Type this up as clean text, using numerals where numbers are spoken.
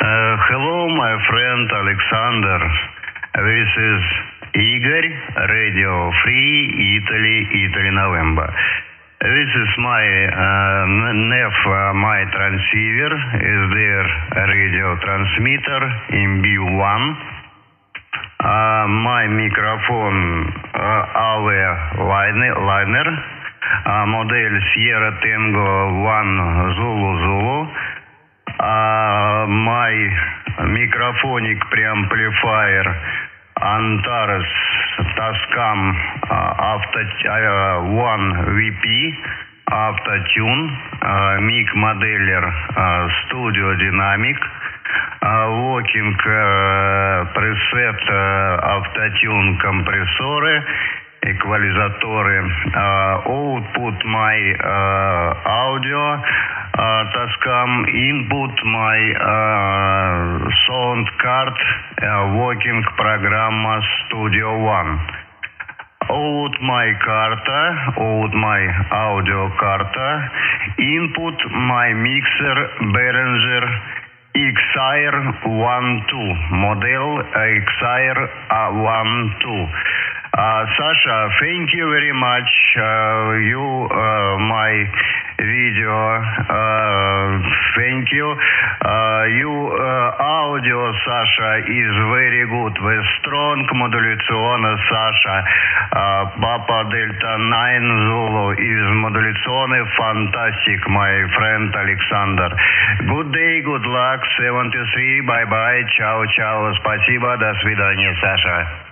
Hello, my friend Alexander. This is Igor, Radio Free Italy, Italy November. This is my my transceiver is their radio transmitter in B1. My microphone liner, model Sierra Tango 1 Zulu. My microphonic preamplifier Antares Tascam 1 VP Автотюн, mic modeler Studio Dynamic, working preset Автотюн компрессоры, эквализаторы, output my audio Tascam, input my sound card, working программа Studio One. Out my audio карта, input my mixer Behringer XIR12, model XIR12. Sasha, thank you very much. My video, thank you. Audio, Sasha, is very good. With strong modulation, Sasha. Papa Delta 9 Zulu is modulation fantastic, my friend Alexander. Good day, good luck. 73, bye-bye. Ciao, ciao. Спасибо, до свидания, Саша.